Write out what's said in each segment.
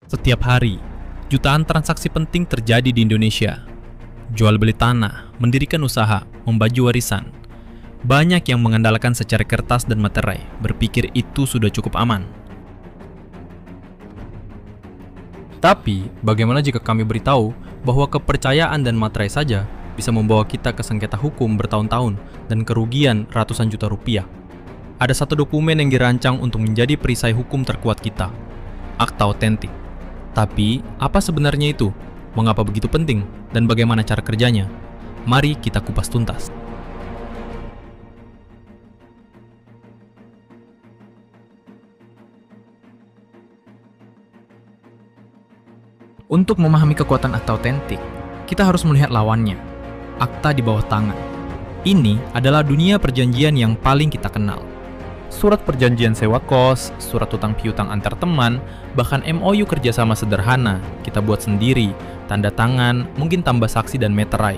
Setiap hari, jutaan transaksi penting terjadi di Indonesia. Jual beli tanah, mendirikan usaha, membaju warisan. Banyak yang mengandalkan secara kertas dan materai, berpikir itu sudah cukup aman. Tapi, bagaimana jika kami beritahu bahwa kepercayaan dan materai saja bisa membawa kita ke sengketa hukum bertahun-tahun dan kerugian ratusan juta rupiah? Ada satu dokumen yang dirancang untuk menjadi perisai hukum terkuat kita, Akta Otentik. Tapi, apa sebenarnya itu? Mengapa begitu penting? Dan bagaimana cara kerjanya? Mari kita kupas tuntas. Untuk memahami kekuatan akta otentik, kita harus melihat lawannya, akta di bawah tangan. Ini adalah dunia perjanjian yang paling kita kenal. Surat perjanjian sewa kos, surat utang piutang antar teman, bahkan MOU kerjasama sederhana, kita buat sendiri, tanda tangan, mungkin tambah saksi dan meterai.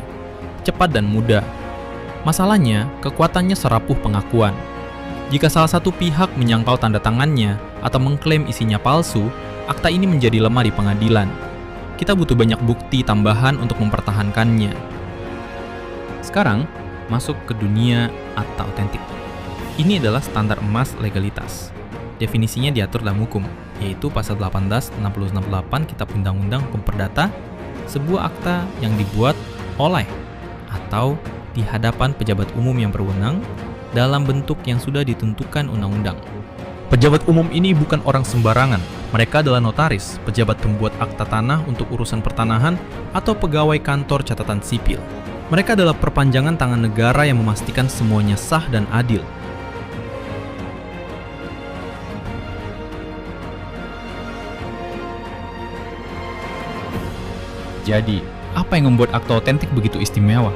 Cepat dan mudah. Masalahnya, kekuatannya serapuh pengakuan. Jika salah satu pihak menyangkal tanda tangannya atau mengklaim isinya palsu, akta ini menjadi lemah di pengadilan. Kita butuh banyak bukti tambahan untuk mempertahankannya. Sekarang, masuk ke dunia akta otentik. Ini adalah standar emas legalitas. Definisinya diatur dalam hukum, yaitu pasal 18.668 Kitab Undang-Undang Hukum Perdata, sebuah akta yang dibuat oleh atau di hadapan pejabat umum yang berwenang dalam bentuk yang sudah ditentukan undang-undang. Pejabat umum ini bukan orang sembarangan. Mereka adalah notaris, pejabat pembuat akta tanah untuk urusan pertanahan, atau pegawai kantor catatan sipil. Mereka adalah perpanjangan tangan negara yang memastikan semuanya sah dan adil. Jadi, apa yang membuat akta otentik begitu istimewa?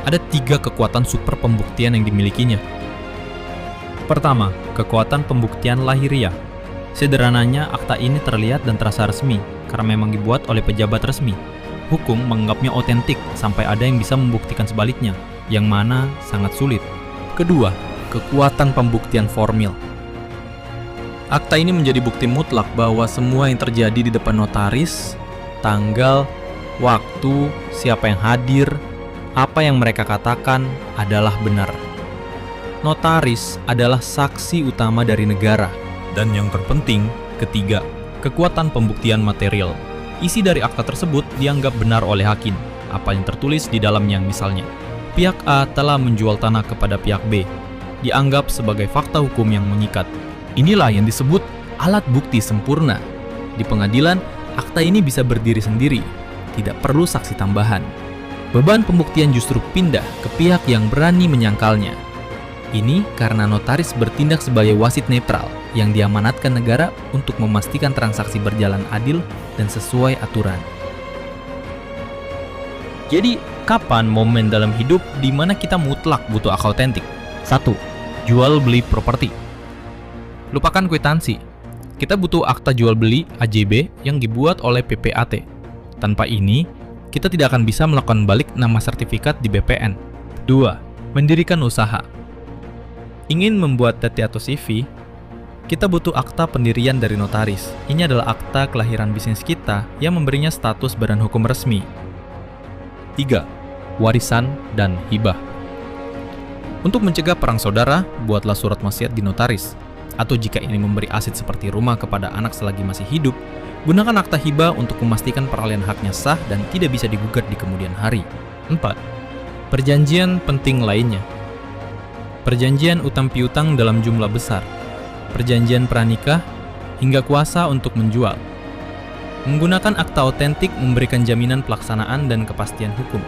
Ada 3 kekuatan super pembuktian yang dimilikinya. Pertama, kekuatan pembuktian lahiriah. Sederhananya, akta ini terlihat dan terasa resmi karena memang dibuat oleh pejabat resmi. Hukum menganggapnya otentik sampai ada yang bisa membuktikan sebaliknya, yang mana sangat sulit. Kedua, kekuatan pembuktian formil. Akta ini menjadi bukti mutlak bahwa semua yang terjadi di depan notaris, tanggal, waktu, siapa yang hadir, apa yang mereka katakan adalah benar. Notaris adalah saksi utama dari negara. Dan yang terpenting, ketiga, kekuatan pembuktian material. Isi dari akta tersebut dianggap benar oleh hakim. Apa yang tertulis di dalamnya misalnya, pihak A telah menjual tanah kepada pihak B. Dianggap sebagai fakta hukum yang mengikat. Inilah yang disebut alat bukti sempurna. Di pengadilan, akta ini bisa berdiri sendiri, tidak perlu saksi tambahan. Beban pembuktian justru pindah ke pihak yang berani menyangkalnya. Ini karena notaris bertindak sebagai wasit netral yang diamanatkan negara untuk memastikan transaksi berjalan adil dan sesuai aturan. Jadi, kapan momen dalam hidup di mana kita mutlak butuh akta otentik? 1. Jual beli properti. Lupakan kwitansi. Kita butuh akta jual beli AJB yang dibuat oleh PPAT. Tanpa ini, kita tidak akan bisa melakukan balik nama sertifikat di BPN. 2. Mendirikan usaha. Ingin membuat TT atau CV, kita butuh akta pendirian dari notaris. Ini adalah akta kelahiran bisnis kita yang memberinya status badan hukum resmi. 3. Warisan dan hibah. Untuk mencegah perang saudara, buatlah surat wasiat di notaris. Atau jika ini memberi aset seperti rumah kepada anak selagi masih hidup, gunakan akta hibah untuk memastikan peralihan haknya sah dan tidak bisa digugat di kemudian hari. 4. Perjanjian penting lainnya. Perjanjian utang piutang dalam jumlah besar, perjanjian pranikah, hingga kuasa untuk menjual. Menggunakan akta otentik memberikan jaminan pelaksanaan dan kepastian hukum.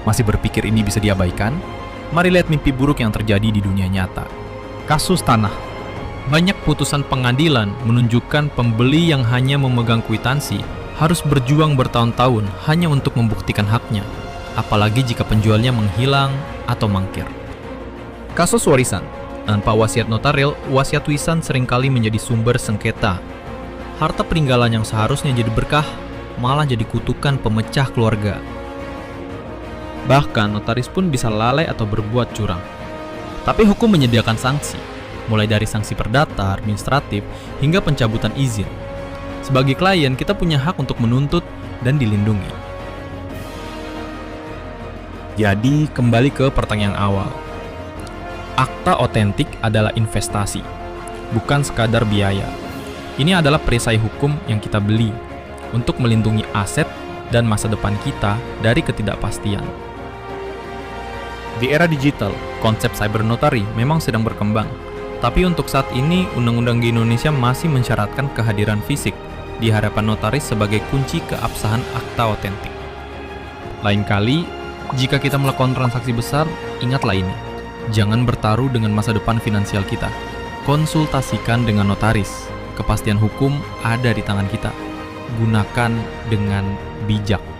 Masih berpikir ini bisa diabaikan? Mari lihat mimpi buruk yang terjadi di dunia nyata. Kasus tanah. Banyak putusan pengadilan menunjukkan pembeli yang hanya memegang kwitansi harus berjuang bertahun-tahun hanya untuk membuktikan haknya. Apalagi jika penjualnya menghilang atau mangkir. Kasus warisan. Tanpa wasiat notarial, wasiat wisan seringkali menjadi sumber sengketa. Harta peninggalan yang seharusnya jadi berkah, malah jadi kutukan pemecah keluarga. Bahkan notaris pun bisa lalai atau berbuat curang. Tapi hukum menyediakan sanksi. mulai dari sanksi perdata, administratif, hingga pencabutan izin. Sebagai klien, kita punya hak untuk menuntut dan dilindungi. Jadi, kembali ke pertanyaan awal. Akta otentik adalah investasi, bukan sekadar biaya. Ini adalah perisai hukum yang kita beli untuk melindungi aset dan masa depan kita dari ketidakpastian. Di era digital, konsep cyber notary memang sedang berkembang. Tapi untuk saat ini, undang-undang di Indonesia masih mensyaratkan kehadiran fisik di hadapan notaris sebagai kunci keabsahan akta otentik. Lain kali, jika kita melakukan transaksi besar, ingatlah ini. Jangan bertaruh dengan masa depan finansial kita. Konsultasikan dengan notaris. Kepastian hukum ada di tangan kita. Gunakan dengan bijak.